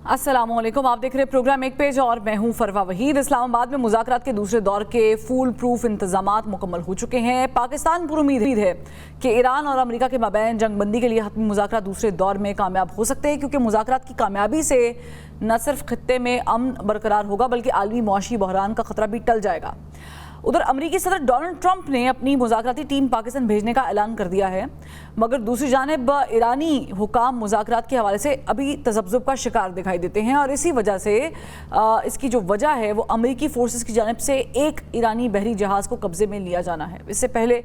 अस्सलाम वालेकुम, आप देख रहे हैं प्रोग्राम एक पेज और मैं हूं फरवा वहीद। इस्लामाबाद में मुज़ाकरात के दूसरे दौर के फूल प्रूफ इंतजामात मुकम्मल हो चुके हैं। पाकिस्तान पर उम्मीद है कि ईरान और अमेरिका के माबैन जंगबंदी के लिए हतमी मुज़ाकरात दूसरे दौर में कामयाब हो सकते हैं, क्योंकि मुज़ाकरात की कामयाबी से न सिर्फ खित्ते में अमन बरकरार होगा बल्कि आलमी मुआशी बहरान का खतरा भी टल जाएगा। उधर अमरीकी सदर डोनाल्ड ट्रंप ने अपनी मुज़ाकराती टीम पाकिस्तान भेजने का ऐलान कर दिया है, मगर दूसरी जानिब ईरानी हुकाम मुज़ाकरात के हवाले से अभी तज़ब्ज़ुब का शिकार दिखाई देते हैं और इसी वजह से इसकी जो वजह है वो अमरीकी फोर्सेस की जानिब से एक ईरानी बहरी जहाज़ को कब्ज़े में लिया जाना है। इससे पहले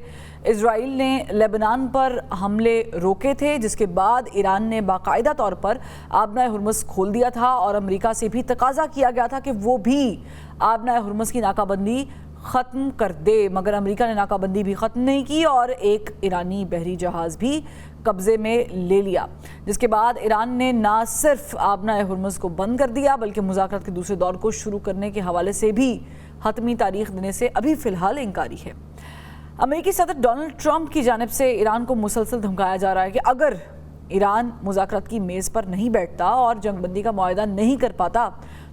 इजराइल ने लेबनान पर हमले रोके थे, जिसके बाद ईरान ने बाकायदा तौर पर आबनाए हुर्मुज़ खोल दिया था और अमरीका से भी तकाजा किया गया था कि वो भी आबनाए हुर्मुज़ की नाकाबंदी ख़त्म कर दे, मगर अमेरिका ने नाकाबंदी भी ख़त्म नहीं की और एक ईरानी बहरी जहाज़ भी कब्ज़े में ले लिया, जिसके बाद ईरान ने ना सिर्फ आबनाए हुर्मुज़ को बंद कर दिया बल्कि मुज़ाकरात के दूसरे दौर को शुरू करने के हवाले से भी हतमी तारीख देने से अभी फ़िलहाल इंकारी है। अमेरिकी सदर डोनाल्ड ट्रंप की जानिब से ईरान को मुसलसल धमकाया जा रहा है कि अगर ईरान मुज़ाकरात की मेज़ पर नहीं बैठता और जंगबंदी का मुआहदा नहीं कर पाता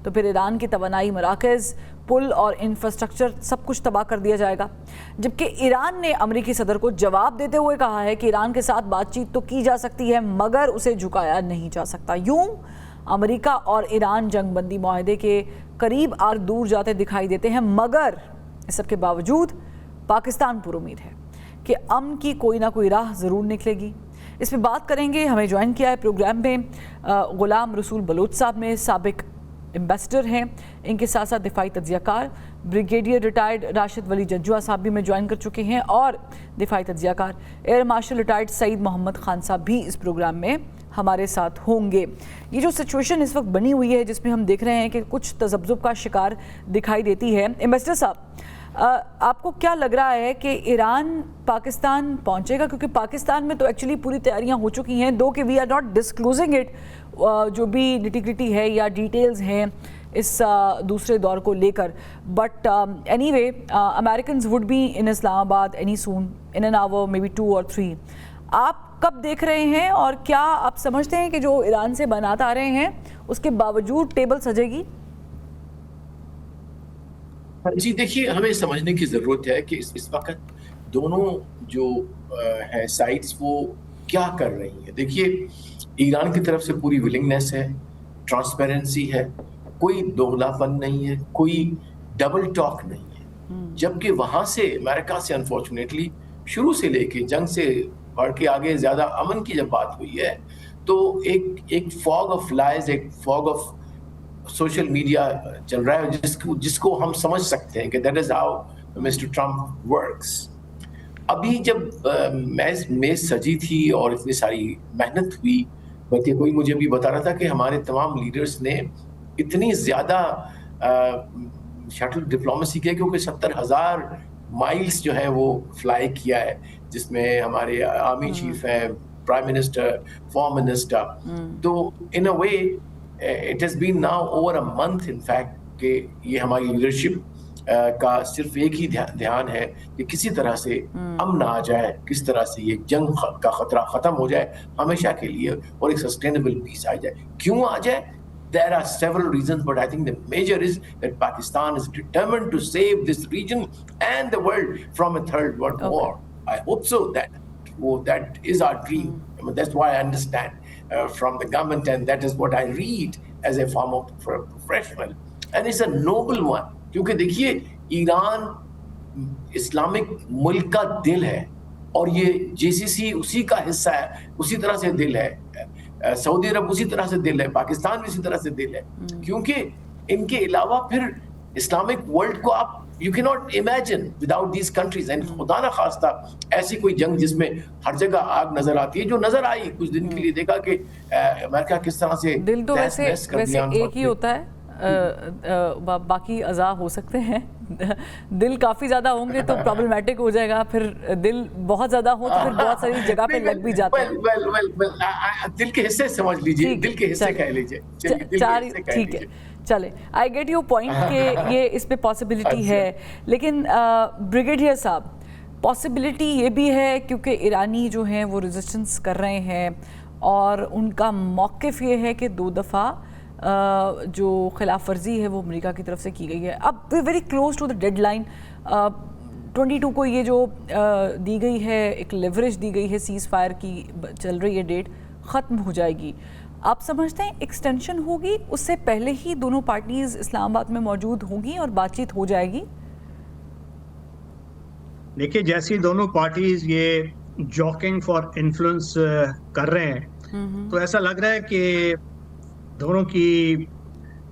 तो फिर ईरान की तवानाई मराकज़, पुल और इंफ्रास्ट्रक्चर सब कुछ तबाह कर दिया जाएगा। जबकि ईरान ने अमेरिकी सदर को जवाब देते हुए कहा है कि ईरान के साथ बातचीत तो की जा सकती है मगर उसे झुकाया नहीं जा सकता। यूं अमेरिका और ईरान जंगबंदी मुआहदे के करीब और दूर जाते दिखाई देते हैं, मगर इस सब के बावजूद पाकिस्तान पर उम्मीद है कि अमन की कोई ना कोई राह ज़रूर निकलेगी। इस पर बात करेंगे। हमें ज्वाइन किया है प्रोग्राम में गुलाम रसूल बलोच साहब ने, साबिक एम्बेसडर हैं, इनके साथ साथ दिफाई तज्ज़ियाकार ब्रिगेडियर रिटायर्ड राशिद वली जंजुआ साहब भी में ज्वाइन कर चुके हैं और दिफाई तज्ज़ियाकार air marshal retired Saeed Mohammad Khan साहब भी इस प्रोग्राम में हमारे साथ होंगे। ये जो सिचुएशन इस वक्त बनी हुई है जिसमें हम देख रहे हैं कि कुछ तज़ब्ज़ुब का शिकार दिखाई देती है, एम्बेसडर साहब आपको क्या लग रहा है कि ईरान पाकिस्तान पहुंचेगा? क्योंकि पाकिस्तान में तो एक्चुअली पूरी तैयारियां हो चुकी हैं, दो कि we are not disclosing it, जो भी निटी-ग्रिटी है या डिटेल्स हैं इस दूसरे दौर को लेकर, but anyway Americans would be in Islamabad any soon in an hour may be 2 or 3। आप कब देख रहे हैं और क्या आप समझते हैं कि जो ईरान से बनात आ रहे हैं उसके बावजूद टेबल सजेगी? जी देखिए, हमें समझने की ज़रूरत है कि इस वक्त दोनों जो है साइड्स वो क्या कर रही हैं। देखिए, ईरान की तरफ से पूरी विलिंगनेस है, ट्रांसपेरेंसी है, कोई दोगलापन नहीं है, कोई डबल टॉक नहीं है। जबकि वहाँ से अमेरिका से अनफॉर्चुनेटली शुरू से लेके जंग से बढ़ के आगे ज़्यादा अमन की जब बात हुई है तो एक फॉग ऑफ लाइज, एक फॉग ऑफ सोशल मीडिया चल रहा है जिसको हम समझ सकते हैं कि that is how mister Trump works. अभी जब मेज सजी थी और इतनी सारी मेहनत हुई, बल्कि कोई मुझे भी बता रहा था कि हमारे तमाम लीडर्स ने इतनी ज़्यादा शटल डिप्लोमेसी किया क्योंकि 70,000 माइल्स जो है वो फ्लाई किया है, जिसमें हमारे आर्मी चीफ है, प्राइम मिनिस्टर, फॉर्म मिनिस्टर। तो in a way it has been now over a month in fact कि ये हमारी लीडरशिप का सिर्फ एक ही ध्यान है कि किसी तरह से अमन आ जाए, किस तरह से ये जंग का खतरा ख़त्म हो जाए हमेशा के लिए और एक सस्टेनेबल पीस आ जाए। क्यों आ जाए? There are several reasons, but I think the major is that Pakistan is determined to save this region and the world from a third world war. I hope so. That is our dream. I mean, that's why I understand from the government, and that is what I read as a former professional. And it's a noble one. क्योंकि देखिए, Iran Islamic मुल्क का दिल है और ये JCC उसी का हिस्सा है, उसी तरह से दिल है। सऊदी अरब उसी तरह से दिल है, पाकिस्तान भी इसी तरह से दिल है, क्योंकि इनके अलावा फिर इस्लामिक वर्ल्ड को आप you can not imagine without these countries. And खुदा ना खास्ता ऐसी कोई जंग जिसमें हर जगह आग नजर आती है, जो नजर आई कुछ दिन के लिए, देखा कि अमेरिका किस तरह से दिल तो वैसे एक ही होता है, बाकी अज़ा हो सकते हैं। दिल काफ़ी ज़्यादा होंगे तो प्रॉब्लमैटिक हो जाएगा, फिर दिल बहुत ज़्यादा हो तो फिर बहुत सारी जगह पे लग भी जाता है। दिल के हिस्से समझ लीजिए, दिल के हिस्से कह लीजिए। ठीक है, चले, आई गेट योर पॉइंट कि ये इस पे पॉसिबिलिटी है, लेकिन ब्रिगेडियर साहब, पॉसिबिलिटी ये भी है क्योंकि ईरानी जो हैं वो रेजिस्टेंस कर रहे हैं और उनका मौक़िफ़ ये है कि 2 दफ़ा جو خلاف ورزی ہے وہ امریکہ کی طرف سے کی گئی ہے. اب very close to the deadline. 22 کو یہ جو دی گئی ہے ایک لیوریج دی گئی ہے سیز فائر کی, چل رہی ہے ڈیٹ, ختم ہو جائے گی. آپ سمجھتے ہیں ایکسٹینشن ہوگی, اس سے پہلے ہی دونوں پارٹیز اسلام آباد میں موجود ہوں گی اور بات چیت ہو جائے گی؟ دیکھیے جیسی دونوں پارٹیز یہ جاکنگ فار انفلوئنس کر رہے ہیں تو ایسا لگ رہا ہے کہ دونوں کی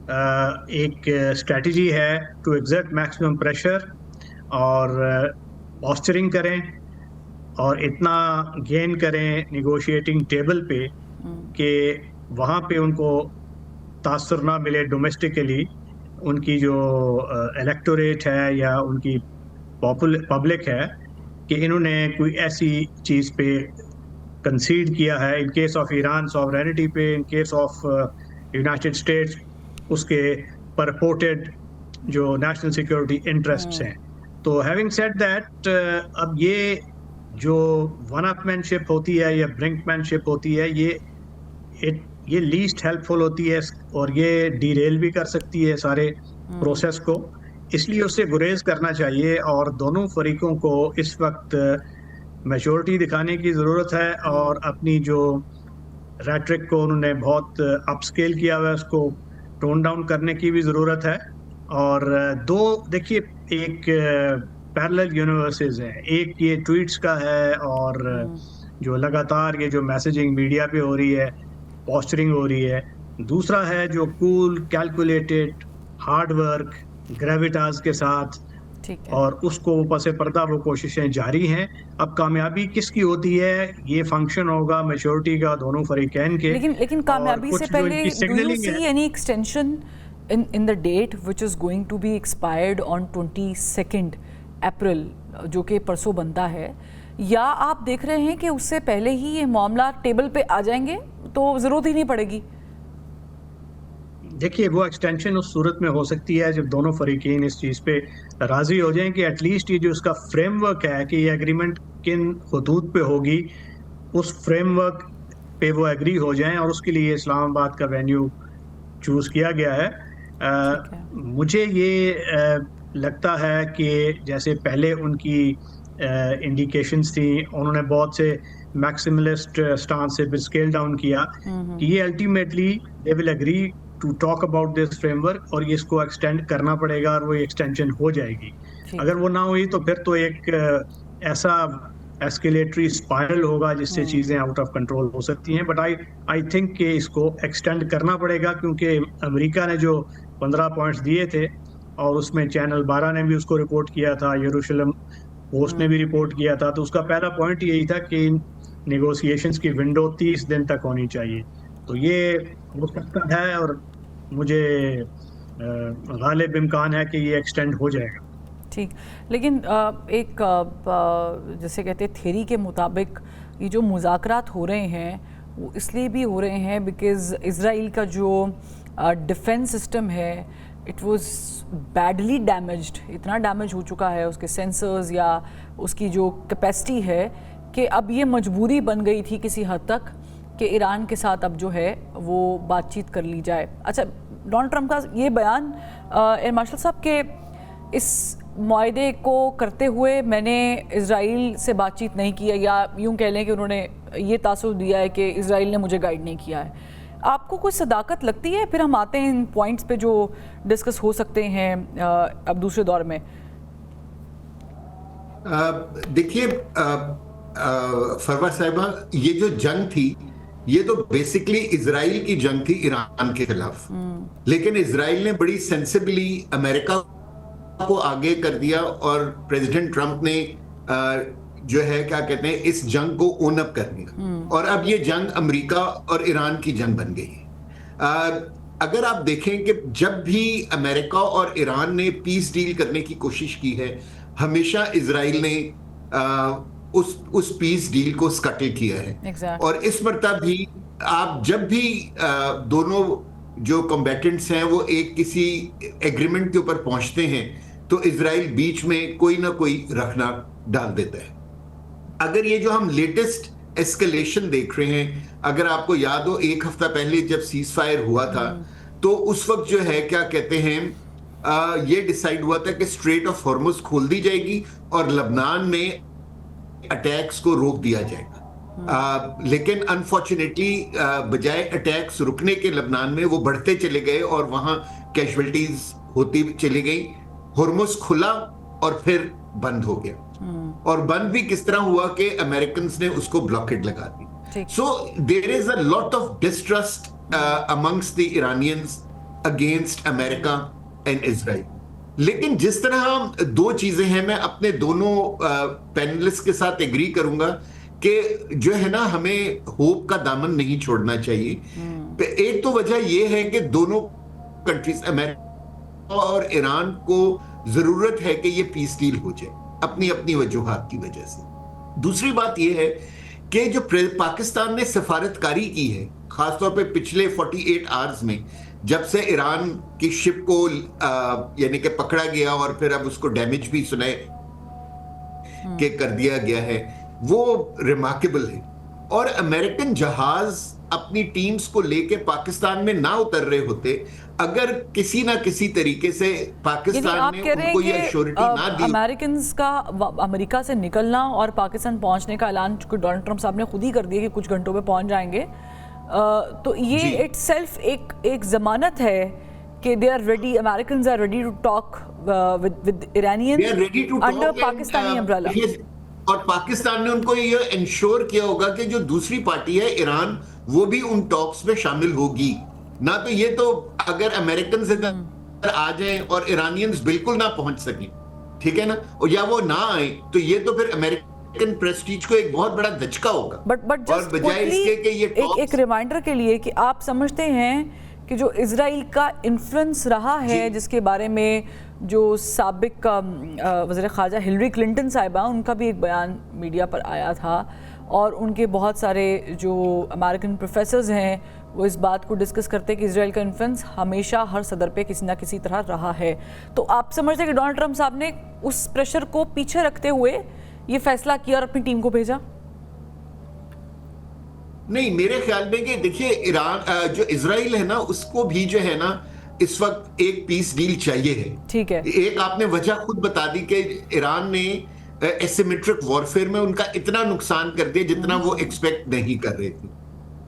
ایک اسٹریٹجی ہے ٹو ایگزرٹ میکسیمم پریشر اور پوسچرنگ کریں اور اتنا گین کریں نیگوشیٹنگ ٹیبل پہ کہ وہاں پہ ان کو تاثر نہ ملے ڈومیسٹکلی, ان کی جو الیکٹوریٹ ہے یا ان کی پبلک ہے کہ انہوں نے کوئی ایسی چیز پہ کنسیڈ کیا ہے. In case of Iran sovereignty پہ, in case of United States اس کے پرپورٹڈ جو نیشنل سیکورٹی انٹرسٹس ہیں. تو ہیونگ سیڈ دیٹ, اب یہ جو ون اپ مین شپ ہوتی ہے یا برنک مین شپ ہوتی ہے یہ لیسٹ ہیلپ فل ہوتی ہے اور یہ ڈی ریل بھی کر سکتی ہے سارے پروسیس کو. اس لیے اس سے گریز کرنا چاہیے اور دونوں فریقوں کو اس وقت میچورٹی دکھانے کی ضرورت ہے اور اپنی جو ریٹرک کو انہوں نے بہت اپ اسکیل کیا ہوا ہے اس کو ٹون ڈاؤن کرنے کی بھی ضرورت ہے. اور دو دیکھیے ایک پیرلل یونیورسز ہیں, ایک یہ ٹویٹس کا ہے اور جو لگاتار یہ جو میسیجنگ میڈیا پہ ہو رہی ہے, پوسچرنگ ہو رہی ہے, دوسرا ہے جو کول کیلکولیٹڈ ہارڈ ورک گریویٹاز کے ساتھ, اور اس کو پس پردہ وہ کوششیں جاری ہیں. اب کامیابی کس کی ہوتی ہے یہ فنکشن ہوگا میچورٹی کا دونوں فریقین کے. لیکن کامیابی سے پہلے do you see any extension in the date which is going to be expired on 22nd April جو کہ پرسوں بنتا ہے, یا آپ دیکھ رہے ہیں کہ اس سے پہلے ہی یہ معاملہ ٹیبل پہ آ جائیں گے تو ضرورت ہی نہیں پڑے گی؟ دیکھیے وہ ایکسٹینشن اس صورت میں ہو سکتی ہے جب دونوں فریقین اس چیز پہ راضی ہو جائیں کہ ایٹ لیسٹ یہ جو اس کا فریم ورک ہے کہ یہ ایگریمنٹ کن حدود پہ ہوگی, اس فریم ورک پہ وہ ایگری ہو جائیں, اور اس کے لیے اسلام آباد کا وینیو چوز کیا گیا ہے. مجھے یہ لگتا ہے کہ جیسے پہلے ان کی انڈیکیشنز تھیں, انہوں نے بہت سے میکسیملسٹ سٹانس سے بھی اسکیل ڈاؤن کیا کہ یہ ultimately they will agree to talk about this framework اور یہ اس کو ایکسٹینڈ کرنا پڑے گا اور وہ ایکسٹینشن ہو جائے گی. اگر وہ نہ ہوئی تو پھر تو ایک ایسا ایسکیلیٹری اسپائرل ہوگا جس سے چیزیں آؤٹ آف کنٹرول ہو سکتی ہیں. بٹ آئی تھنک کہ اس کو ایکسٹینڈ کرنا پڑے گا کیونکہ امریکہ نے جو 15 پوائنٹس دیے تھے اور اس میں چینل 12 نے بھی اس کو رپورٹ کیا تھا, یروشلم پوسٹ نے بھی رپورٹ کیا تھا, تو اس کا پہلا پوائنٹ یہی تھا کہ نیگوسیشنز کی ونڈو 30 دن تک ہونی چاہیے. تو یہ ہو سکتا ہے اور مجھے غالب امکان ہے کہ یہ ایکسٹینڈ ہو جائے گا. ٹھیک, لیکن ایک جیسے کہتے ہیں تھیری کے مطابق یہ جو مذاکرات ہو رہے ہیں وہ اس لیے بھی ہو رہے ہیں بیکاز اسرائیل کا جو ڈیفنس سسٹم ہے اٹ واز بیڈلی ڈیمیجڈ, اتنا ڈیمیج ہو چکا ہے اس کے سینسرز یا اس کی جو کیپیسٹی ہے کہ اب یہ مجبوری بن گئی تھی کسی حد تک کہ ایران کے ساتھ اب جو ہے وہ بات چیت کر لی جائے. اچھا, ڈونلڈ ٹرمپ کا یہ بیان ایئر مارشل صاحب کہ اس معاہدے کو کرتے ہوئے میں نے اسرائیل سے بات چیت نہیں کیا, یا یوں کہہ لیں کہ انہوں نے یہ تاثر دیا ہے کہ اسرائیل نے مجھے گائیڈ نہیں کیا ہے, آپ کو کوئی صداقت لگتی ہے؟ پھر ہم آتے ہیں ان پوائنٹس پہ جو ڈسکس ہو سکتے ہیں اب دوسرے دور میں. دیکھیے فروا صاحبہ, یہ جو جنگ تھی یہ تو بیسکلی اسرائیل کی جنگ تھی ایران کے خلاف, لیکن اسرائیل نے بڑی سینسیبلی امریکہ کو آگے کر دیا اور پریزیڈنٹ ٹرمپ نے جو ہے کیا کہتے ہیں اس جنگ کو اون اپ کر دیا, اور اب یہ جنگ امریکہ اور ایران کی جنگ بن گئی ہے. اگر آپ دیکھیں کہ جب بھی امریکہ اور ایران نے پیس ڈیل کرنے کی کوشش کی ہے ہمیشہ اسرائیل نے اس پیس ڈیل کو سکٹل کیا ہے. اور اس مرتبہ بھی آپ جب بھی دونوں جو کمبیٹنٹس ہیں وہ ایک کسی ایگریمنٹ کے اوپر پہنچتے ہیں تو اسرائیل بیچ میں کوئی نہ کوئی رکھنا ڈال دیتا ہے. اگر یہ جو ہم لیٹسٹ ایسکلیشن دیکھ رہے ہیں, اگر آپ کو یاد ہو ایک ہفتہ پہلے جب سیز فائر ہوا تھا تو اس وقت جو ہے کیا کہتے ہیں یہ ڈیسائیڈ ہوا تھا کہ اسٹریٹ آف ہارمز کھول دی جائے گی اور لبنان میں اٹیکس کو روک دیا جائے گا. لیکن انفارچونیٹلی بجائے اٹیکس رکنے کے لبنان میں وہ بڑھتے چلے گئے اور وہاں کیجویلٹیز ہوتی چلی گئی. ہرمز کھلا اور پھر بند ہو گیا, اور بند بھی کس طرح ہوا کہ امریکنز نے اس کو بلاکیڈ لگا دی. So there is a lot of distrust amongst the Iranians against America and Israel. لیکن جس طرح دو چیزیں ہیں, میں اپنے دونوں پینلسٹ کے ساتھ ایگری کروں گا کہ جو ہے نا ہمیں ہوپ کا دامن نہیں چھوڑنا چاہیے. ایک تو وجہ یہ ہے کہ دونوں کنٹریز امریکہ اور ایران کو ضرورت ہے کہ یہ پیس ڈیل ہو جائے اپنی اپنی وجوہات کی وجہ سے. دوسری بات یہ ہے کہ جو پاکستان نے سفارتکاری کی ہے خاص طور پہ پچھلے 48 آورز میں, جب سے ایران کی شپ کو یعنی کہ پکڑا گیا اور پھر اب اس کو ڈیمیج بھی سنائے کہ کر دیا گیا ہے, وہ ریمارکیبل ہے. اور امریکن جہاز اپنی ٹیمز کو لے کے پاکستان میں نہ اتر رہے ہوتے اگر کسی نہ کسی طریقے سے پاکستان نے ان کو یہ ایشورٹی نہ دی. امریکنز کا امریکہ سے نکلنا اور پاکستان پہنچنے کا اعلان چونکہ ڈونلڈ ٹرمپ صاحب نے خود ہی کر دیا کہ کچھ گھنٹوں میں پہنچ جائیں گے, تو یہ اٹ سیلف ایک ضمانت ہے کہ they are ready, Americans are ready to talk with Iranians under Pakistani umbrella. اور پاکستان نے ان کو یہ انشور کیا ہوگا کہ جو دوسری پارٹی ہے ایران, وہ بھی ان ٹاکس میں شامل ہوگی. نہ تو یہ تو اگر امریکنز ادھر آ جائیں اور ایرانینز بالکل نہ پہنچ سکیں, ٹھیک ہے نا, یا وہ نہ آئیں, تو یہ تو پھر امریکن پریسٹیج کو ایک بہت بڑا دھچکا ہوگا. اور بجائے اس کے کہ یہ ایک ریمائنڈر کے لیے کہ آپ سمجھتے ہیں کہ جو اسرائیل کا انفلوئنس رہا ہے جس کے بارے میں جو سابق وزیر خارجہ ہلری کلنٹن صاحبہ, ان کا بھی ایک بیان میڈیا پر آیا تھا, اور ان کے بہت سارے جو امریکن پروفیسرز ہیں وہ اس بات کو ڈسکس کرتے ہیں کہ اسرائیل کا انفلوئنس ہمیشہ ہر صدر پہ کسی نہ کسی طرح رہا ہے. تو آپ سمجھتے ہیں کہ ڈونلڈ ٹرمپ صاحب نے اس پریشر کو پیچھے رکھتے ہوئے یہ فیصلہ کیا اور اپنی ٹیم کو بھیجا؟ نہیں, میرے خیال میں کہ دیکھیے ایران جو اسرائیل ہے نا, اس کو بھی جو ہے نا اس وقت ایک پیس ڈیل چاہیے ہے. ٹھیک ہے, ایک آپ نے وجہ خود بتا دی کہ ایران نے ایسیمیٹرک وارفیئر میں ان کا اتنا نقصان کر دیا جتنا وہ ایکسپیکٹ نہیں کر رہے تھے,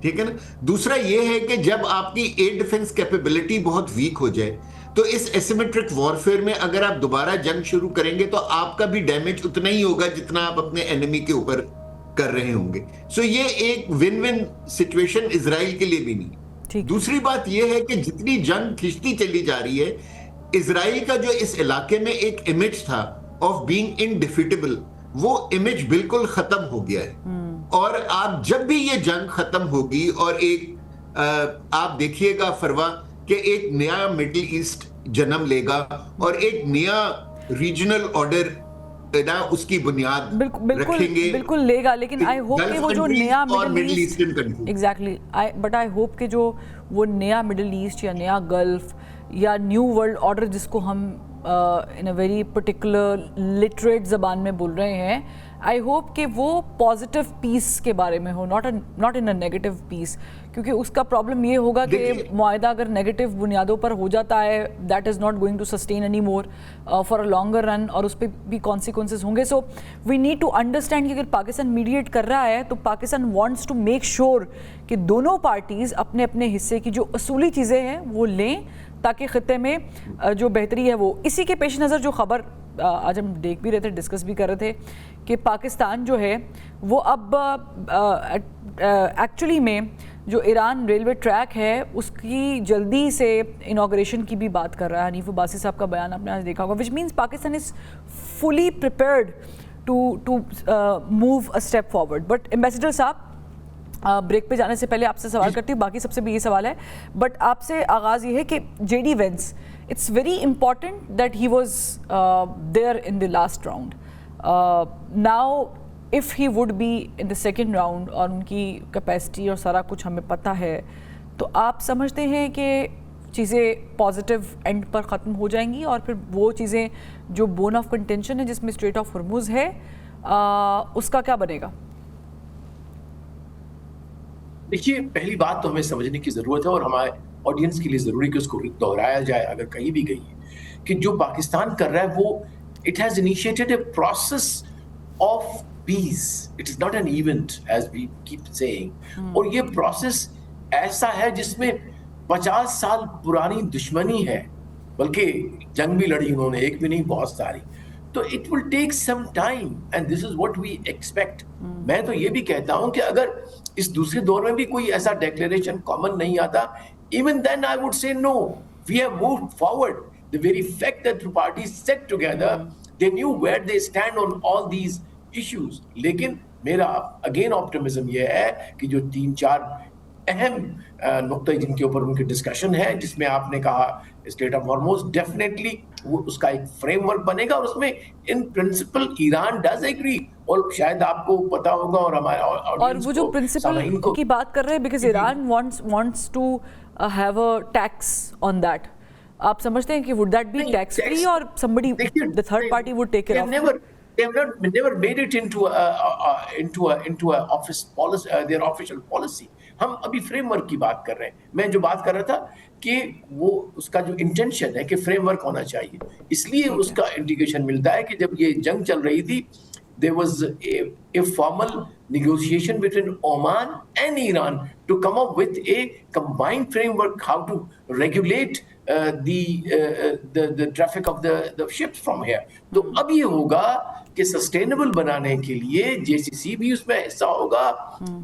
ٹھیک ہے نا. دوسرا یہ ہے کہ جب آپ کی ایئر ڈیفنس کیپیبلٹی بہت ویک ہو جائے تو اس ایسیمیٹرک وارفیئر میں اگر آپ دوبارہ جنگ شروع کریں گے تو آپ کا بھی ڈیمیج اتنا ہی ہوگا جتنا آپ اپنے انیمی کے اوپر کر رہے ہوں گے. سو یہ ایک ون ون سچویشن اسرائیل کے لیے بھی نہیں. دوسری بات یہ ہے کہ جتنی جنگ کھنچتی چلی جا رہی ہے, اسرائیل کا جو اس علاقے میں ایک امیج تھا آف بینگ انڈیفیٹیبل, وہ امیج بالکل ختم ہو گیا ہے. اور آپ جب بھی یہ جنگ ختم ہوگی اور ایک آپ دیکھیے گا فروا کہ ایک نیا مڈل ایسٹ جنم لے گا اور ایک نیا ریجنل آرڈر اس کی بنیاد رکھیں گے. بالکل لے گا, لیکن آئی ہوپ کہ وہ جو نیا Middle East exactly but I hope کہ جو وہ نیا مڈل ایسٹ یا نیا گلف یا نیو ورلڈ آرڈر جس کو ہم ان اے ویری پرٹیکولر لٹریٹ زبان میں بول رہے ہیں, آئی ہوپ کہ وہ پازیٹیو پیس کے بارے میں ہو, not in a negative peace. کیونکہ اس کا پرابلم یہ ہوگا کہ معاہدہ اگر نیگیٹو بنیادوں پر ہو جاتا ہے, that is not going to sustain any more for a longer run, اور اس پہ بھی کانسیکوینسز ہوں گے. So we need to understand کہ اگر پاکستان میڈیٹ کر رہا ہے تو Pakistan wants to make sure کہ دونوں پارٹیز اپنے اپنے حصے کی جو اصولی چیزیں ہیں وہ لیں تاکہ خطے میں جو بہتری ہے وہ. اسی کے پیش نظر جو خبر آج ہم دیکھ بھی رہے تھے, ڈسکس بھی کر رہے تھے کہ پاکستان جو ہے وہ اب ایکچولی میں جو ایران ریلوے ٹریک ہے اس کی جلدی سے انوگریشن کی بھی بات کر رہا ہے. حنیف عباسی صاحب کا بیان آپ نے آج دیکھا ہوگا, which means Pakistan is fully prepared to move a step forward. But ambassador صاحب, بریک پہ جانے سے پہلے آپ سے سوال کرتی ہوں, باقی سب سے بھی یہ سوال ہے, بٹ آپ سے آغاز یہ ہے کہ J D Vance, it's very important that he was there in the last round. Now if he would be in the second round اور ان کی کیپیسٹی اور سارا کچھ ہمیں پتہ ہے, تو آپ سمجھتے ہیں کہ چیزیں پازیٹیو اینڈ پر ختم ہو جائیں گی اور پھر وہ چیزیں جو بون آف کنٹینشن ہے جس میں اسٹریٹ آف ہرمز ہے اس کا کیا بنے گا؟ دیکھیے, پہلی بات تو ہمیں سمجھنے کی ضرورت ہے اور ऑडियंस के लिए ज़रूरी कि उसको दोहराया जाए अगर कहीं भी गई है, कि जो पाकिस्तान कर रहा है वो it has initiated a process of peace, it is not an event as we keep saying. और ये प्रोसेस ऐसा है जिसमें 50 साल पुरानी दुश्मनी है, बल्कि जंग भी लड़ी उन्होंने, एक भी नहीं बहुत सारी। तो it will take some time and this is what we expect. मैं तो ये भी कहता हूं कि अगर इस दूसरे दौर में भी कोई ऐसा डिक्लेरेशन कॉमन नहीं आता, even then I would say no, we have moved forward. The very fact that the parties sat together, they knew where they stand on all these issues. लेकिन मेरा अगेन ऑप्टिमिज्म ये है कि जो 3-4 अहम नुक्ते जिनके ऊपर उनके डिस्कशन है, जिसमें आपने कहा स्टेट ऑफ हॉर्मोज, डेफिनेटली वो उसका एक फ्रेमवर्क बनेगा और उसमें in principle Iran does agree. और शायद आपको पता होगा और हमारे और वो जो प्रिंसिपल की बात कर रहे हैं, because Iran wants to have a tax on that, आप समझते हैं कि would that be tax free और somebody the third party would take it off? They have never made it into a office policy, their official policy. हम अभी framework की बात कर रहे हैं। मैं जो बात कर रहा था कि वो उसका जो इंटेंशन है कि फ्रेमवर्क होना चाहिए, इसलिए उसका इंडिकेशन मिलता है कि जब ये जंग चल रही थी, there was a formal negotiation between Oman and Iran to come up with a combined framework how to regulate the traffic of the ships from here. तो अब ये होगा कि सस्टेनेबल बनाने के लिए जेसीसी भी उसमें हिस्सा होगा,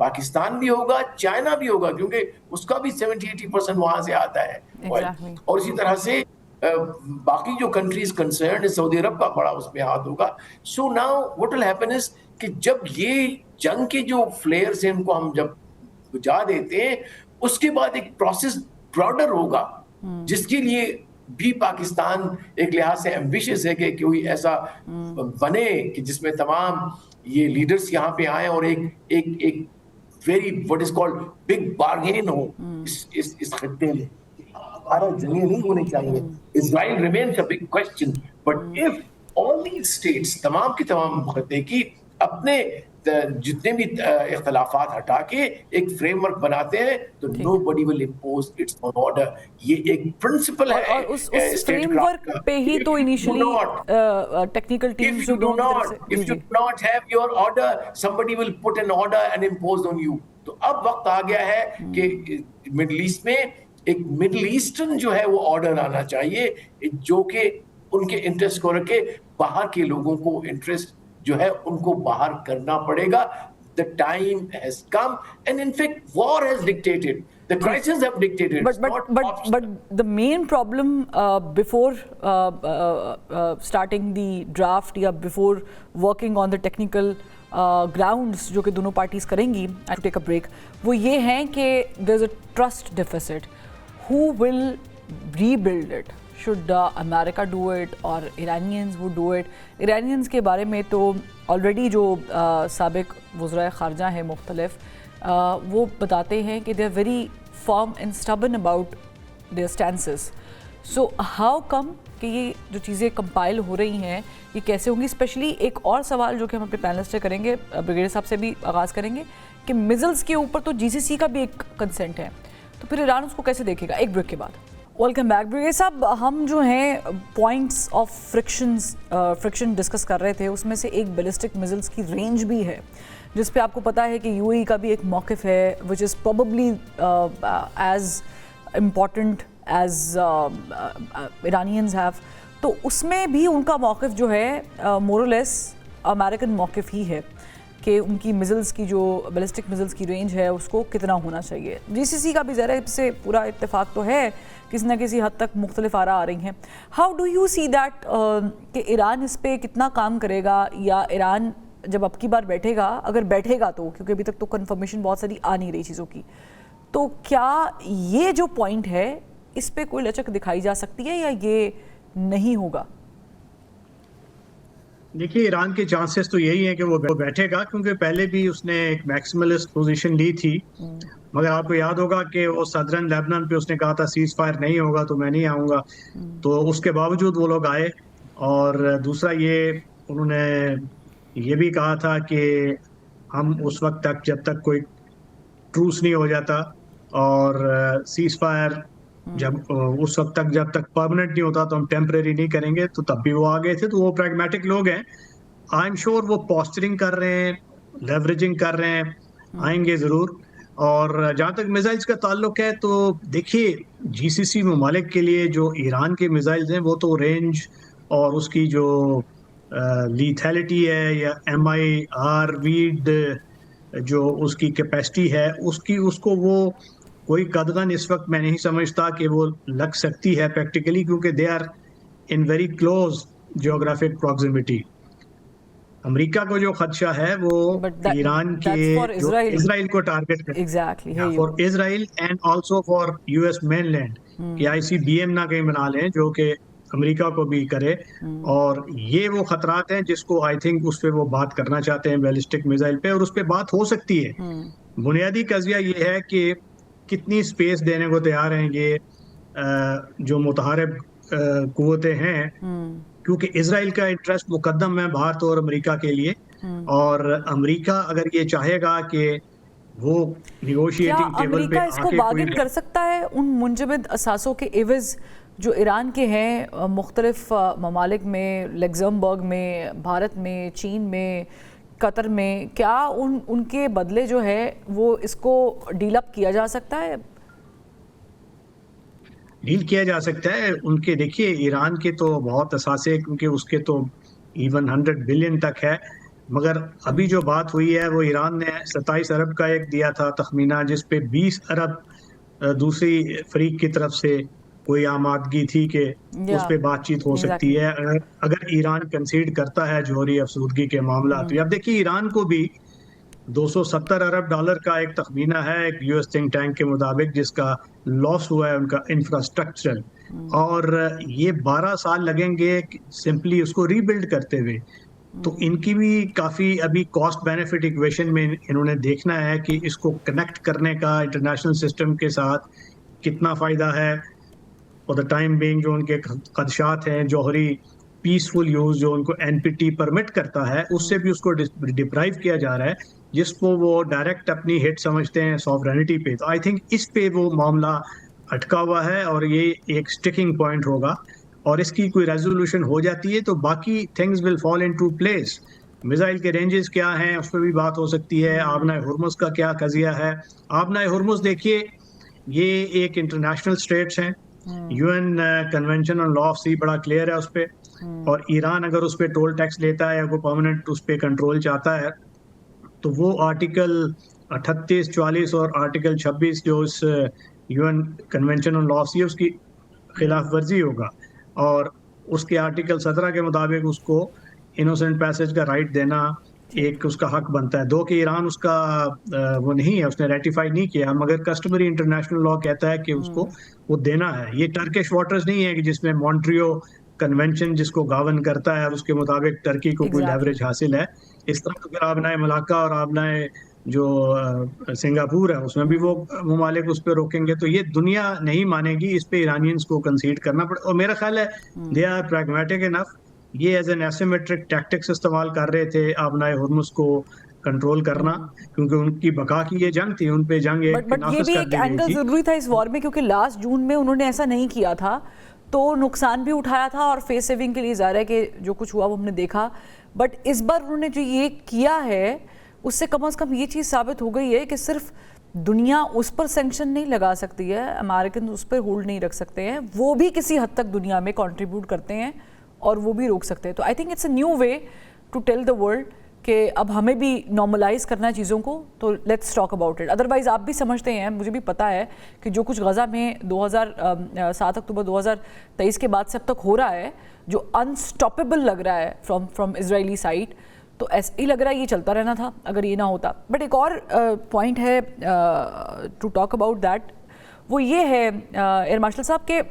पाकिस्तान भी होगा, चाइना भी होगा, क्योंकि उसका भी 70-80% वहां से आता है। Exactly. और इसी तरह से बाकी जो कंट्रीज कंसर्न है, सऊदी अरब का बड़ा उसमें हाथ होगा। So now what will happen is कि जब ये जंग के जो फ्लेयर्स हैं उनको हम जब बुझा देते हैं, उसके बाद एक प्रोसेस ब्रॉडर होगा, जिसके लिए भी पाकिस्तान एक लिहाज से एम्बिशियस है कि कोई ऐसा बने कि जिसमें तमाम ये लीडर्स यहाँ पे आए और एक very what is called big bargain हो इस खत्ते में। भारत जंगे नहीं होने चाहिए। Israel remains a big question, but if all these states, तमाम की तमाम खत्ते की अपने जितने भी इख्तलाफात हटा के एक फ्रेमवर्क बनाते हैं, तो nobody will impose its own order। ये एक प्रिंसिपल है। और उस फ्रेमवर्क पे ही तो इनिशियली टेक्निकल टीम जो दोनों तरफ से, if you do not have your order, somebody will put an order and impose on you। तो अब वक्त आ गया है कि मिडिल ईस्ट में एक मिडिल ईस्टर्न जो है वो ऑर्डर आना चाहिए, जो कि उनके इंटरेस्ट को रखे, बाहर के लोगों को इंटरेस्ट जो है उनको बाहर करना पड़ेगा। The time has come, and in fact, war has dictated. The crises have dictated. But the main problem before starting the draft या before working on the technical grounds जो कि दोनों parties करेंगी, I have to take a break, वो ये हैं कि there's a trust deficit. Who will rebuild it? Should America do it or Iranians would do it? Iranians के बारे में तो already जो साबिक वज़राए ख़ारजा हैं मुख्तलिफ, वो बताते हैं कि they are very firm and stubborn about their stances. So how come कि ये जो चीज़ें कंपाइल हो रही हैं ये कैसे होंगी? स्पेशली एक और सवाल जो कि हम अपने पैनलिस्ट से करेंगे, ब्रिगेडियर साहब से भी आगाज़ करेंगे, कि मिज़ल्स के ऊपर तो GCC का भी एक कंसेंट है, तो फिर ईरान उसको कैसे देखेगा? एक ब्रेक के बाद। Welcome back. ब्रिगेडियर साहब, हम जो हैं पॉइंट्स ऑफ फ्रिक्शन डिस्कस कर रहे थे, उसमें से एक बैलिस्टिक मिसाइल्स की रेंज भी है, जिस पे आपको पता है कि यूएई का भी एक मौक़िफ़ है, which is probably as important as Iranians have. तो उसमें भी उनका मौक़िफ़ जो है मोर और लेस अमेरिकन मौक़िफ़ ही है कि उनकी मिसाइल्स की जो बैलिस्टिक मिसाइल्स की रेंज है उसको कितना होना चाहिए। जीसीसी का भी ज़रा से पूरा इत्तेफाक तो है, किसी न किसी हद तक मुख्तलिफ आरा आ रही हैं। How do you see that कि ईरान इस पे कितना काम करेगा, या ईरान जब अब की बार बैठेगा, अगर बैठेगा तो, क्योंकि अभी तक तो कंफर्मेशन बहुत सारी आ नहीं रही चीज़ों की, तो क्या ये जो पॉइंट है इस पे कोई लचक दिखाई जा सकती है या ये नहीं होगा? देखिए, ईरान के चांसेस तो यही है कि वो बैठेगा, क्योंकि पहले भी उसने एक मैक्सिमलिस्ट पोजीशन ली थी। मगर आपको याद होगा कि वो सदरन लेबनान पे उसने कहा था सीज फायर नहीं होगा तो मैं नहीं आऊँगा, तो उसके बावजूद वो लोग आए। और दूसरा ये उन्होंने ये भी कहा था कि हम उस वक्त तक जब तक कोई ट्रूस नहीं हो जाता और सीज फायर जब उस वक्त तक जब तक परमानेंट नहीं होता तो हम टेम्परेरी नहीं करेंगे, तो तब भी वो आ गए थे। तो वो प्रैग्मेटिक लोग हैं, आई एम श्योर वो पोस्चरिंग कर रहे हैं, लेवरेजिंग कर रहे हैं, आएंगे जरूर। और जहाँ तक मिसाइल्स का ताल्लुक है तो देखिए जीसीसी ममालिक के लिए जो ईरान के मिसाइल्स हैं वो तो रेंज और उसकी जो लीथैलिटी है या MIR वीड जो उसकी कैपेसिटी है उसको वो कोई कदगन इस वक्त मैं नहीं समझता कि वो लग सकती है प्रैक्टिकली, क्योंकि they are in very close geographic proximity. America को जो खदशा है वो ईरान के जो इजराइल को टारगेट करता है, exactly for Israel and also for US mainland कि ICBM ना कहीं बना लें, जो कि अमेरिका को भी करे। और ये वो खतरात हैं जिसको आई थिंक उस पर वो बात करना चाहते हैं बैलिस्टिक मिसाइल पे, और उस पर बात हो सकती है। बुनियादी कज़िया ये है कि कितनी स्पेस देने को तैयार हैं ये जो मुतहारिब कुव्वतें हैं, क्योंकि इजराइल का इंटरेस्ट मुकद्दम है भारत और अमेरिका के लिए। और अमेरिका अगर ये चाहेगा कि वो निगोशिएटिंग टेबल पे इसको बार्गेन कर सकता है उन मुंजमद असासों के एवज जो ईरान के हैं मुख्तलिफ ममालिक में, लग्जमबर्ग में, भारत में, चीन में, कतर में, क्या उनके बदले जो है वो इसको डील अप किया जा सकता है? डील किया जा सकता है उनके। देखिए ईरान के तो बहुत असासे, क्योंकि उसके तो इवन 100 बिलियन तक है, मगर अभी जो बात हुई है वो ईरान ने 27 अरब का एक दिया था तखमीना, जिस पे 20 अरब दूसरी फरीक की तरफ से कोई आमादगी थी कि उस पे बातचीत हो सकती है अगर ईरान कंसीड करता है जौहरी अफसूदगी के मामला। तो अब देखिए ईरान को भी 270 अरब डॉलर का एक तखमीना है एक US थिंक टैंक के मुताबिक, जिसका लॉस हुआ है उनका इंफ्रास्ट्रक्चर, और ये 12 साल लगेंगे सिंपली उसको रीबिल्ड करते हुए। तो इनकी भी काफ़ी अभी कॉस्ट बेनिफिट इक्वेशन में इन्होंने देखना है कि इसको कनेक्ट करने का इंटरनेशनल सिस्टम के साथ कितना फ़ायदा है। फॉर द टाइम बीइंग जो उनके खदशात हैं जौहरी पीसफुल यूज़ जो उनको NPT परमिट करता है, उससे भी उसको डिप्राइव किया जा रहा है, जिसको वो डायरेक्ट अपनी हिट समझते हैं सॉवरेनिटी पे। तो आई थिंक इस पे वो मामला अटका हुआ है और ये एक स्टिकिंग पॉइंट होगा, और इसकी कोई रेजोल्यूशन हो जाती है तो बाकी things will fall into place. Missile के रेंजेस क्या हैं उस पर भी बात हो सकती है। आबनाए हुर्मुज़ का क्या कज़िया है। आबनाए हुर्मुज़ देखिए ये एक इंटरनेशनल स्टेट्स हैं, UN convention on law of sea बड़ा क्लियर है उस पर, और ईरान अगर उस पर टोल टैक्स लेता है या कोई परमानेंट उस पर कंट्रोल चाहता है तो वो आर्टिकल 38, 44 और आर्टिकल 26 जो इस UN convention on law of sea उसकी खिलाफ वर्जी होगा, और उसके आर्टिकल 17 के मुताबिक उसको इनोसेंट पैसेज का राइट देना एक उसका हक बनता है। दो कि ईरान उसका वो नहीं है, उसने रेटिफाई नहीं किया, मगर कस्टमरी इंटरनेशनल लॉ कहता है कि उसको वो देना है। ये टर्किश वाटर्स नहीं है कि जिसमें मॉन्ट्रियो कन्वेंशन जिसको गावन करता है और उसके मुताबिक टर्की को कोई लेवरेज हासिल है। इस तरह अगर आबनाए मलाका और आबनाए जो सिंगापुर है उसमें भी वो ममालिक उस पर रोकेंगे तो ये दुनिया नहीं मानेगी, इस पे ईरानियंस को कंसीड करना पड़े। और मेरा ख्याल है दे आर प्रैग्मेटिक इनफ, ये एज एन एसिमेट्रिक टैक्टिक्स इस्तेमाल कर रहे थे आबनाए हुर्मुज़ को कंट्रोल करना, क्योंकि उनकी बका की ये जंग थी, उन पे जंग बट ये भी एक एंगल जरूरी था इस वॉर में, क्योंकि लास्ट जून में उन्होंने ऐसा नहीं किया था तो नुकसान भी उठाया था और फेस सेविंग के लिए ज़ाहिर है कि जो कुछ हुआ वो हमने देखा। बट इस बार उन्होंने जो ये किया है उससे कम से कम ये चीज़ साबित हो गई है कि सिर्फ दुनिया उस पर सैंक्शन नहीं लगा सकती है, अमेरिकन उस पर होल्ड नहीं रख सकते हैं, वो भी किसी हद तक दुनिया में कंट्रीब्यूट करते हैं और वो भी रोक सकते हैं। तो I think it's a new way to tell the world कि अब हमें भी नॉर्मलाइज करना है चीज़ों को, तो let's talk about it. Otherwise आप भी समझते हैं, मुझे भी पता है कि जो कुछ गज़ा में 7 अक्टूबर 2023 के बाद से अब तक हो रहा है, जो अनस्टॉपेबल लग रहा है फ्रॉम इजरायली साइड, तो ऐसा ही लग रहा है ये चलता रहना था अगर ये ना होता। बट एक और पॉइंट है टू टॉक अबाउट दैट, वो ये है एयर मार्शल साहब के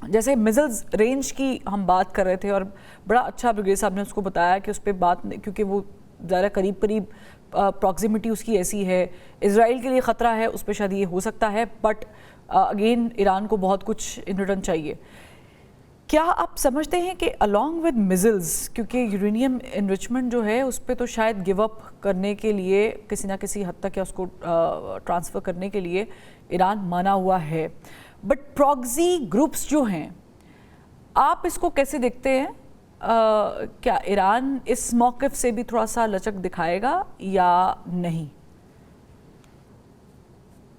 जैसे मिसाइल्स रेंज की हम बात कर रहे थे और बड़ा अच्छा ब्रिगेड साहब ने उसको बताया कि उस पर बात, क्योंकि वो ज़रा करीब करीब प्रॉक्सिमिटी उसकी ऐसी है, इजराइल के लिए ख़तरा है, उस पर शायद ये हो सकता है, बट अगेन ईरान को बहुत कुछ इन रिटर्न चाहिए। क्या आप समझते हैं कि अलॉन्ग विद मिसाइल्स, क्योंकि यूरेनियम इनरिचमेंट जो है उस पर तो शायद गिव अप करने के लिए किसी ना किसी हद तक या उसको ट्रांसफ़र करने के लिए ईरान माना हुआ है, बट प्रॉक्सी ग्रुप्स जो हैं, आप इसको कैसे देखते हैं? क्या ईरान इस मौक़िफ़ से भी थोड़ा सा लचक दिखाएगा या नहीं?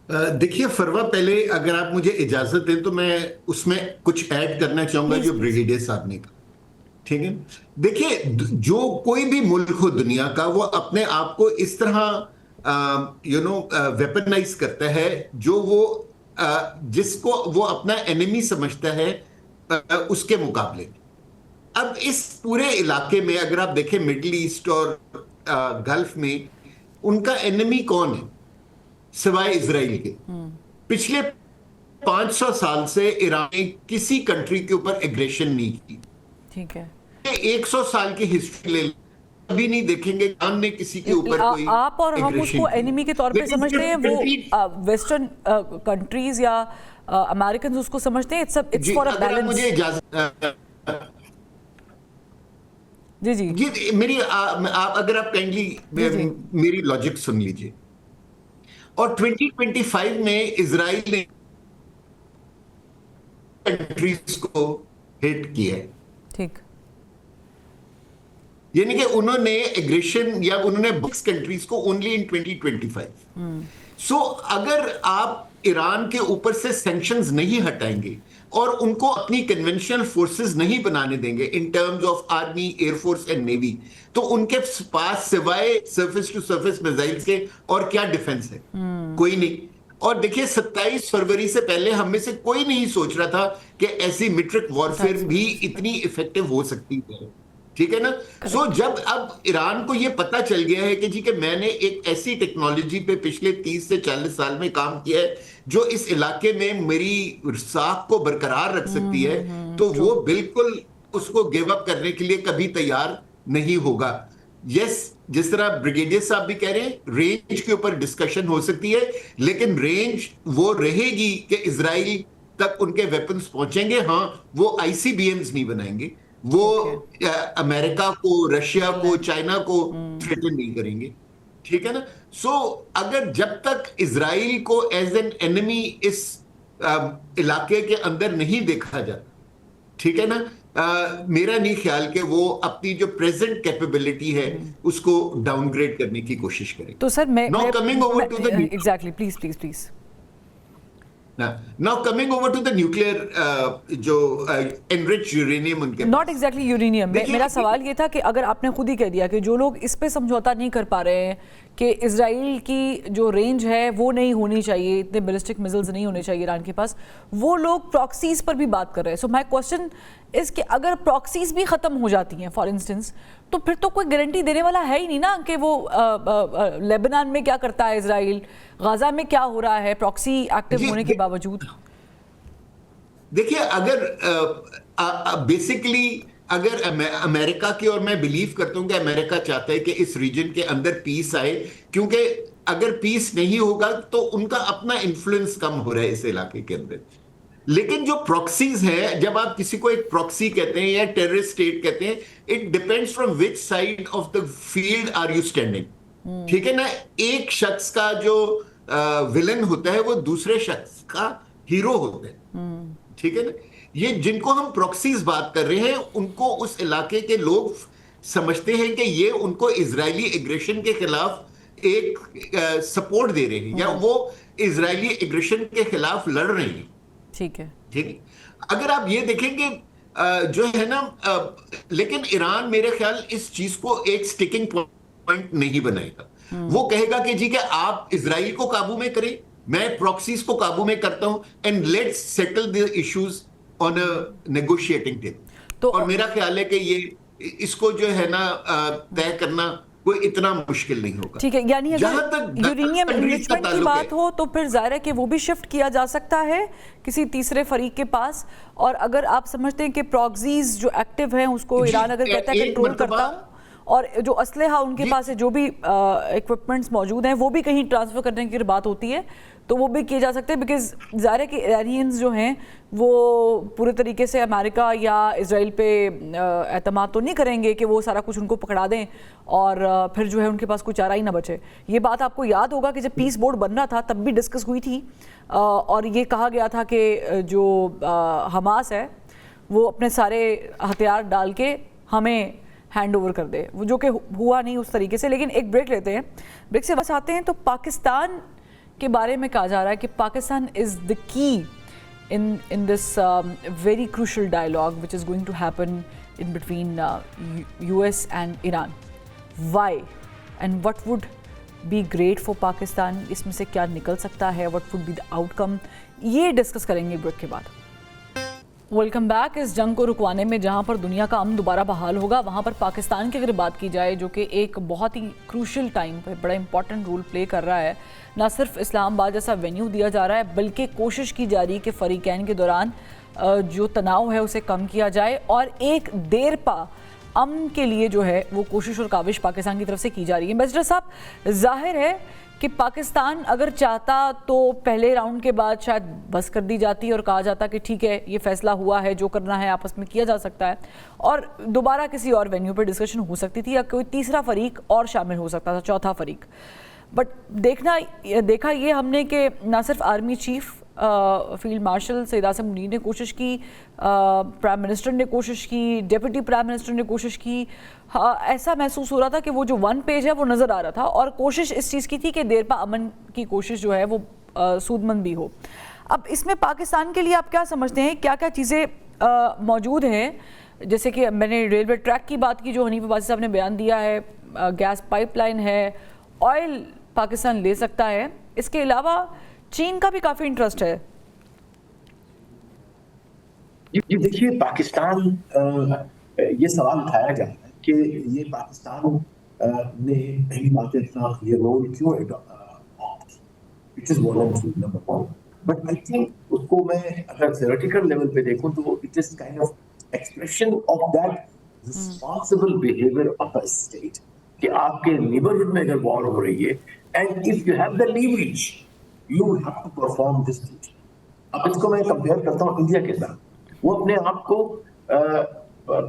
देखिए फरवा, पहले अगर आप मुझे इजाजत दें तो मैं उसमें कुछ ऐड करना चाहूंगा जो ब्रिगेडियर साहब ने कहा, ठीक है? देखिए, जो कोई भी मुल्क हो दुनिया का, वो अपने आप को इस तरह वेपनाइज करता है जो वो जिसको वो अपना एनिमी समझता है उसके मुकाबले। अब इस पूरे इलाके में अगर आप देखें, मिडिल ईस्ट और गल्फ में, उनका एनिमी कौन है सिवाय इजराइल के? पिछले 500 साल से ईरान ने किसी कंट्री के ऊपर एग्रेशन नहीं की। ठीक है, 100 साल की हिस्ट्री ले, अभी नहीं देखेंगे ईरान ने किसी के ऊपर कोई आप और हम उसको एनिमी के तौर पे समझते हैं, वो वेस्टर्न कंट्रीज या अमेरिकन उसको समझते हैं। It's for a balance. मुझे इजाजत जी मेरी आप अगर आप काइंडली मेरी लॉजिक सुन लीजिए। और 2025 में इजराइल ने कंट्रीज को हिट किया है, ठीक, यानी कि उन्होंने एग्रेशन या उन्होंने 6 कंट्रीज को ओनली इन 2025। सो अगर आप ईरान के ऊपर से सैंक्शंस नहीं हटाएंगे और उनको अपनी कन्वेंशनल फोर्सेस नहीं बनाने देंगे in terms of army, air force and navy, तो उनके पास सिवाय सरफेस टू सरफेस मिसाइल्स के और क्या डिफेंस है? कोई नहीं। और देखिए, 27 फरवरी से पहले हम में से कोई नहीं सोच रहा था कि ऐसी मिट्रिक वॉरफेयर भी इतनी इफेक्टिव हो सकती है, ठीक है ना? सो जब अब ईरान को यह पता चल गया है कि जी कि मैंने एक ऐसी टेक्नोलॉजी पे पिछले 30 से 40 साल में काम किया है जो इस इलाके में मेरी साख को बरकरार रख सकती है, तो वो बिल्कुल उसको गिव अप करने के लिए कभी तैयार नहीं होगा। यस, जिस तरह ब्रिगेडियर साहब भी कह रहे हैं, रेंज के ऊपर डिस्कशन हो सकती है, लेकिन रेंज वो रहेगी कि इजराइल तक उनके वेपन्स पहुंचेंगे। हाँ, वो आईसीबीएम्स नहीं बनाएंगे, वो अमेरिका को, रशिया को, चाइना को थ्रेटन नहीं करेंगे, ठीक है ना? सो अगर जब तक इजराइल को एज एन एनिमी इस इलाके के अंदर नहीं देखा जाता, ठीक है ना, मेरा नहीं ख्याल कि वो अपनी जो प्रेजेंट कैपेबिलिटी है उसको डाउनग्रेड करने की कोशिश करें। तो सर मैं coming over to the exactly please Now coming over to the nuclear जो enriched uranium उनके नॉट एग्जैक्टली यूरेनियम। मेरा सवाल ये था कि अगर आपने खुद ही कह दिया कि जो लोग इस पे समझौता नहीं कर पा रहे हैं कि इजराइल की जो रेंज है वो नहीं होनी चाहिए, इतने बैलिस्टिक मिसाइल्स नहीं होने चाहिए ईरान के पास, वो लोग प्रॉक्सीज पर भी बात कर रहे हैं। सो माय क्वेश्चन इज कि अगर प्रॉक्सीज भी खत्म हो जाती हैं फॉर इंस्टेंस, तो फिर तो कोई गारंटी देने वाला है ही नहीं ना कि वो लेबनान में क्या करता है इजराइल, गाजा में क्या हो रहा है प्रॉक्सी एक्टिव होने के बावजूद। देखिए, अगर बेसिकली अगर अमेरिका की, और मैं बिलीव करता हूं कि अमेरिका चाहता है कि इस रीजन के अंदर पीस आए, क्योंकि अगर पीस नहीं होगा तो उनका अपना इन्फ्लुएंस कम हो रहा है इस इलाके के अंदर। लेकिन जो प्रॉक्सीज है, जब आप किसी को एक प्रॉक्सी कहते हैं या टेररिस्ट स्टेट कहते हैं, it depends from which side of the field are you standing, ठीक है ना? एक शख्स का जो विलन होता है वो दूसरे शख्स का हीरो होता है, ठीक है ना? ये जिनको हम प्रॉक्सीज बात कर रहे हैं, उनको उस इलाके के लोग समझते हैं कि ये उनको इजरायली एग्रेशन के खिलाफ एक सपोर्ट दे रहे हैं या वो इजरायली एग्रेशन के खिलाफ लड़ रहे हैं, ठीक है? अगर आप ये देखेंगे जो है ना, लेकिन ईरान मेरे ख्याल इस चीज को एक स्टिकिंग पॉइंट नहीं बनाएगा। वो कहेगा कि जी कि आप इजराइल को काबू में करें, मैं प्रॉक्सीज को काबू में करता हूं, and let's settle the issues on a negotiating table. तो और मेरा ख्याल है कि ये इसको जो है ना तय करना कोई इतना मुश्किल नहीं होगा, ठीक है? यानी अगर यूरेनियम एनरिचमेंट की बात हो तो फिर जाहिर है कि वो भी शिफ्ट किया जा सकता है किसी तीसरे फरीक के पास। और अगर आप समझते हैं कि प्रॉक्सीज जो एक्टिव हैं उसको ईरान अगर कहता है कंट्रोल करता हूं, और जो असलहा उनके पास है, जो भी इक्विपमेंट्स मौजूद हैं, वो भी कहीं ट्रांसफर करने की बात होती है, تو وہ بھی کیے جا سکتے ہیں, بیکاز ظاہر ہے کہ ایرانیئنز جو ہیں وہ پورے طریقے سے امریکہ یا اسرائیل پہ اعتماد تو نہیں کریں گے کہ وہ سارا کچھ ان کو پکڑا دیں اور پھر جو ہے ان کے پاس کوئی چارہ ہی نہ بچے. یہ بات آپ کو یاد ہوگا کہ جب پیس بورڈ بن رہا تھا تب بھی ڈسکس ہوئی تھی, اور یہ کہا گیا تھا کہ جو حماس ہے وہ اپنے سارے ہتھیار ڈال کے ہمیں ہینڈ اوور کر دے, وہ جو کہ ہوا نہیں اس طریقے سے. لیکن ایک بریک لیتے ہیں, بریک سے واپس آتے ہیں تو پاکستان کے بارے میں کہا جا رہا ہے کہ پاکستان از دا کی in this very crucial dialogue which is going to happen in between US and Iran. Why? And what would be great for Pakistan? اس میں سے کیا نکل سکتا ہے, what would be the outcome, یہ ڈسکس کریں گے بریک کے بعد. Welcome back. اس جنگ کو رکوانے میں جہاں پر دنیا کا امن دوبارہ بحال ہوگا, وہاں پر پاکستان کی اگر بات کی جائے جو کہ ایک بہت ہی کروشل ٹائم پہ بڑا امپورٹنٹ رول پلے کر رہا ہے, نہ صرف اسلام آباد جیسا وینیو دیا جا رہا ہے بلکہ کوشش کی جا رہی ہے کہ فریقین کے دوران جو تناؤ ہے اسے کم کیا جائے, اور ایک دیر پا امن کے لیے جو ہے وہ کوشش اور کاوش پاکستان کی طرف سے کی جا رہی ہے. ایمبیسڈر صاحب, ظاہر ہے کہ پاکستان اگر چاہتا تو پہلے راؤنڈ کے بعد شاید بس کر دی جاتی اور کہا جاتا کہ ٹھیک ہے یہ فیصلہ ہوا ہے, جو کرنا ہے آپس میں کیا جا سکتا ہے, اور دوبارہ کسی اور وینیو پہ ڈسکشن ہو سکتی تھی یا کوئی تیسرا فریق اور شامل ہو سکتا تھا, چوتھا فریق. بٹ دیکھا یہ ہم نے کہ نہ صرف army chief field marshal Syed Asim Munir نے کوشش کی, پرائم منسٹر نے کوشش کی, ڈیپٹی پرائم منسٹر نے کوشش کی, ایسا محسوس ہو رہا تھا کہ وہ جو ون پیج ہے وہ نظر آ رہا تھا, اور کوشش اس چیز کی تھی کہ دیر پا امن کی کوشش جو ہے وہ سود مند بھی ہو. اب اس میں پاکستان کے لیے آپ کیا سمجھتے ہیں, کیا کیا چیزیں موجود ہیں؟ جیسے کہ میں نے ریلوے ٹریک کی بات کی جو حنیف عباسی صاحب نے بیان دیا ہے, گیس پائپ لائن ہے, آئل پاکستان لے سکتا ہے, اس کے علاوہ چین کا بھی کافی انٹرسٹ ہے. یہ دیکھیے پاکستان, یہ سوال اٹھایا جا رہا ہے کہ یہ پاکستان نے پہلی بات اتنا یہ رول کیوں بٹ آئی تھنک اس کو میں اگر تھیوریٹیکل لیول پہ دیکھوں تو it is kind of expression of that responsible behaviour of a state کہ آپ کے نیبرہڈ میں اگر وار ہو رہی ہے and if you have the leverage you have to perform this duty. اب اس کو میں کمپیئر کرتا ہوں انڈیا کے ساتھ. وہ اپنے آپ کو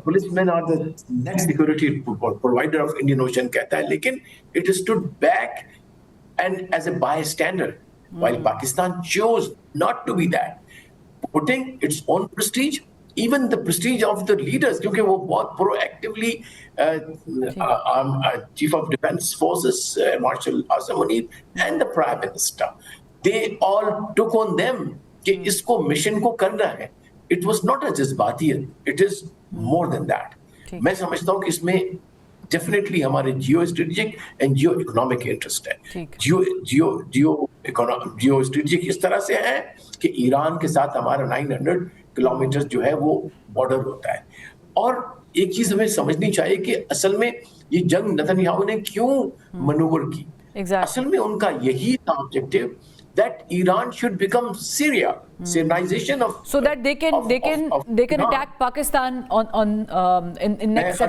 پولیس مین اور the next security provider of Indian ocean کہتا ہے, لیکن it stood back and as a by standard, while Pakistan chose not to be that, putting its own prestige, even the prestige of the leaders, kyunki wo bahut proactively Chief of Defence Forces Marshal Asim Munir and the Prime Minister, they all took on them کہ اس کو mission کو کرنا ہے. It was not a جذباتیت, it is more than that. میں سمجھتا ہوں کہ اس میں ڈیفینیٹلی ہمارے geo strategic and geo economic interest ہے. جیو اسٹریٹجک اس طرح سے ہے کہ ایران کے ساتھ ہمارا 900 کلومیٹر جو ہے وہ بارڈر ہوتا ہے. اور ایک چیز ہمیں سمجھنی چاہیے کہ اصل میں یہ جنگ نتنیاہو نے کیوں منور کی, اصل میں ان کا یہی تھا objective that Iran should become Syria, Syrianization of so that they can attack Pakistan on in next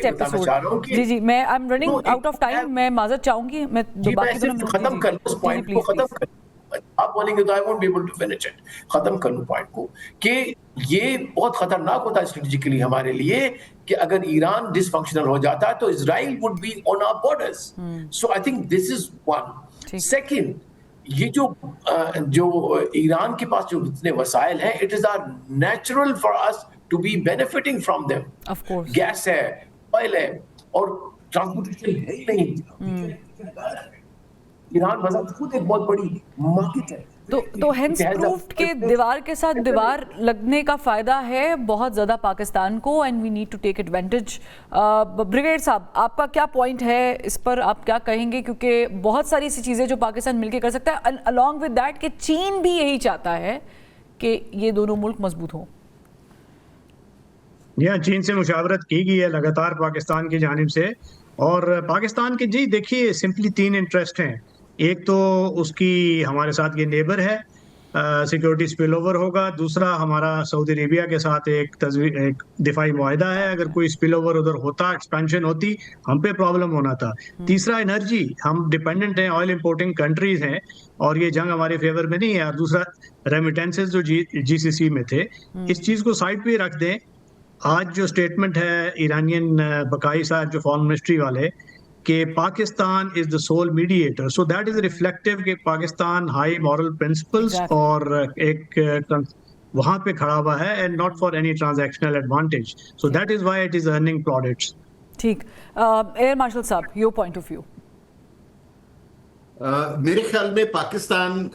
episode. جی میں I'm running out of time, میں معذرت چاہوں گی, میں باقی دونوں ختم کر اس پوائنٹ کو ختم کر, آپ بولیں گے تو I won't be able to finish it. ختم کروں پوائنٹ کو کہ یہ بہت خطرناک ہوتا ہے اسٹریٹجیکلی ہمارے لیے کہ اگر ایران ڈس فنکشنل ہو جاتا تو اسرائیل would be on our borders. So I think this is one. Second, یہ جو ایران کے پاس جو اتنے وسائل ہیں, it is are natural for us to be benefiting from them. Gas ہے, آئل ہے, اور ٹرانسپورٹیشن ہے ہی نہیں. ایران بذات خود ایک بہت بڑی مارکیٹ ہے. تو ہینس پروفڈ کہ دیوار کے ساتھ دیوار لگنے کا فائدہ ہے بہت زیادہ پاکستان کو, and we need to take advantage. Brigade صاحب, آپ کا کیا پوائنٹ ہے اس پر, آپ کیا کہیں گے؟ کیونکہ بہت ساری ایسی چیزیں جو پاکستان مل کے کر سکتا ہے, along with that کہ چین بھی یہی چاہتا ہے کہ یہ دونوں ملک مضبوط ہوں. چین سے مشاورت کی گئی ہے لگاتار پاکستان کی جانب سے, اور پاکستان کے دیکھیے سمپلی 3 انٹرسٹ ہیں. ایک تو اس کی ہمارے ساتھ یہ نیبر ہے, सिक्योरिटी स्पिल ओवर होगा। दूसरा, हमारा सऊदी अरेबिया के साथ एक दिफाई मुआहदा है, अगर कोई स्पिल ओवर उधर होता, एक्सपेंशन होती, हम पे प्रॉब्लम होना था। तीसरा, एनर्जी, हम डिपेंडेंट हैं, ऑयल इंपोर्टिंग कंट्रीज हैं और ये जंग हमारे फेवर में नहीं है। और दूसरा, रेमिटेंसेस जो जीसीसी में थे, इस चीज को साइड पे रख दें। आज जो स्टेटमेंट है ईरानियन बकाई साहब, जो फॉरेन मिनिस्ट्री वाले, कि Pakistan is the sole mediator, so that is reflective कि पाकिस्तान हाई मॉरल प्रिंसिपल्स और एक वहां पे खड़ा हुआ है, and not for any transactional advantage, so that is why it is earning plaudits. ठीक, एयर मार्शल साहब, योर पॉइंट ऑफ व्यू। मेरे ख्याल में Pakistan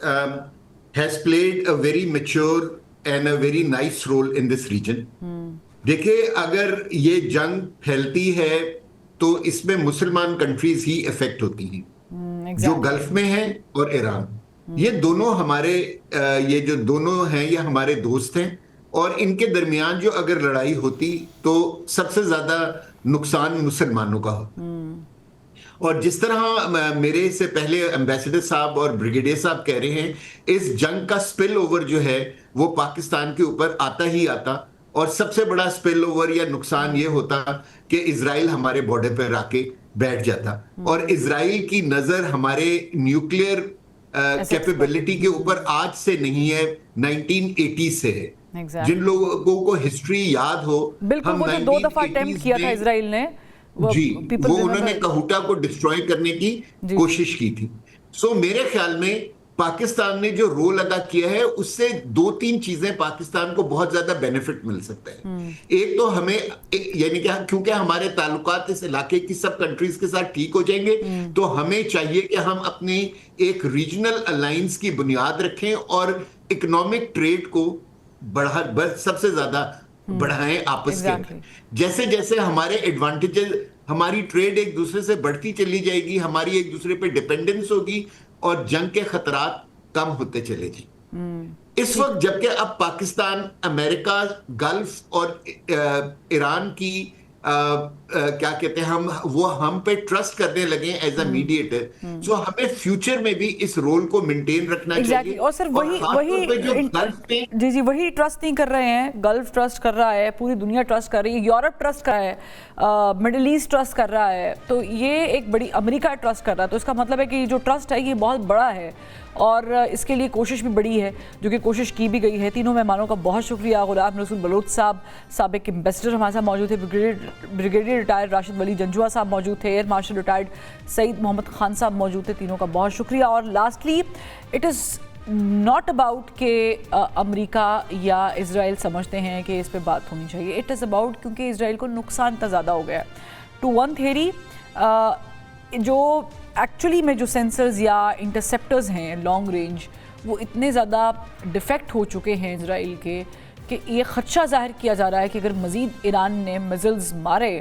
has played a very mature and a very nice role in this region. देखिए, अगर ये जंग फैलती है तो इसमें मुसलमान कंट्रीज ही इफेक्ट होती हैं, जो गल्फ में हैं और ईरान। ये दोनों हमारे ये जो दोनों हैं ये हमारे दोस्त हैं, और इनके दरमियान जो अगर लड़ाई होती तो सबसे ज्यादा नुकसान मुसलमानों का होता। और जिस तरह मेरे से पहले एम्बेसडर साहब और ब्रिगेडियर साहब कह रहे हैं, इस जंग का स्पिल ओवर जो है वो पाकिस्तान के ऊपर आता ही आता, और सबसे बड़ा स्पिल ओवर या नुकसान ये होता कि इजराइल हमारे बॉर्डर पर आके बैठ जाता, और इजराइल की नजर हमारे न्यूक्लियर कैपेबिलिटी के ऊपर आज से नहीं है, 1980 से है। जिन लोगों को हिस्ट्री याद हो, बिल्कुल, वो जो 2 दफा अटेम्प्ट किया था इजराइल ने, वो उन्होंने कहूटा को डिस्ट्रॉय करने की कोशिश की थी। सो मेरे ख्याल में पाकिस्तान ने जो रोल अदा किया है, उससे 2-3 चीजें पाकिस्तान को बहुत ज्यादा बेनिफिट मिल सकता है। एक तो हमें, यानी कि क्योंकि हमारे ताल्लुकात इस इलाके की सब कंट्रीज के साथ ठीक हो जाएंगे, तो हमें चाहिए कि हम अपनी एक रीजनल अलायंस की बुनियाद रखें और इकोनॉमिक ट्रेड को सबसे ज्यादा बढ़ाएं आपस के अंदर। जैसे जैसे हमारे एडवांटेजेस, हमारी ट्रेड एक दूसरे से बढ़ती चली जाएगी, हमारी एक दूसरे पे डिपेंडेंस होगी और जंग के खतरात कम होते चले जी। इस वक्त जबकि अब पाकिस्तान, अमेरिका, गल्फ और ईरान की क्या कहते हैं, हम पे ट्रस्ट करने लगे एज अ मीडिएटर, सो हमें फ्यूचर में भी इस रोल को मेंटेन रखना चाहिए। और सर वही ट्रस्ट नहीं कर रहे हैं। गल्फ ट्रस्ट कर रहा है, पूरी दुनिया ट्रस्ट कर रही है, यूरोप ट्रस्ट कर रहा है, मिडिल ईस्ट ट्रस्ट कर रहा है, तो ये एक बड़ी, अमेरिका ट्रस्ट कर रहा है, तो इसका मतलब है कि जो ट्रस्ट है ये बहुत बड़ा है और इसके लिए कोशिश भी बड़ी है, जो कि कोशिश की भी गई है। तीनों मेहमानों का बहुत शुक्रिया। गुलाम रसूल बलोच साहब, साबिक एम्बेसडर हमारे साथ मौजूद थे, ब्रिगेडियर रिटायर्ड राशिद वली जंजुआ साहब मौजूद थे, air marshal retired Saeed Mohammad Khan sahab मौजूद थे। तीनों का बहुत शुक्रिया। और lastly, it is not about कि अमेरिका या इजराइल समझते हैं कि इस पर बात होनी चाहिए, इट इज़ अबाउट क्योंकि इजराइल को नुकसान इतना ज़्यादा हो गया है। टू वन थियरी, जो एक्चुअली में जो सेंसर्स या इंटरसेप्टर्स हैं लॉन्ग रेंज, वो इतने ज़्यादा डिफेक्ट हो चुके हैं इजराइल के कि ये ख़दशा ज़ाहिर किया जा रहा है कि अगर मज़ीद ईरान ने मिसाइल्स मारे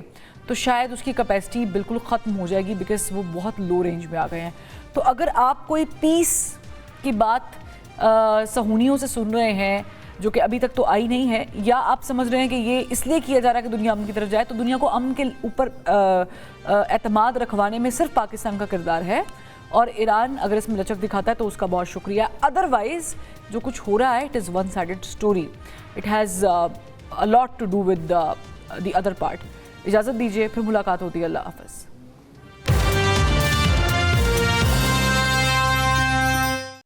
तो शायद उसकी कैपेसिटी बिल्कुल ख़त्म हो जाएगी, बिकॉज वो बहुत लो रेंज में आ गए हैं। तो अगर आप कोई पीस की बात सहूनियों से सुन रहे हैं जो कि अभी तक तो आई नहीं है, या आप समझ रहे हैं कि ये इसलिए किया जा रहा है कि दुनिया अमन की तरफ जाए, तो दुनिया को अमन के ऊपर एतमाद रखवाने में सिर्फ पाकिस्तान का किरदार है, और ईरान अगर इसमें लचक दिखाता है तो उसका बहुत शुक्रिया। अदरवाइज जो कुछ हो रहा है, it is one sided story, it has a lot to do with the other part. इजाज़त दीजिए, फिर मुलाकात होती है। अल्लाह हाफ़िज़।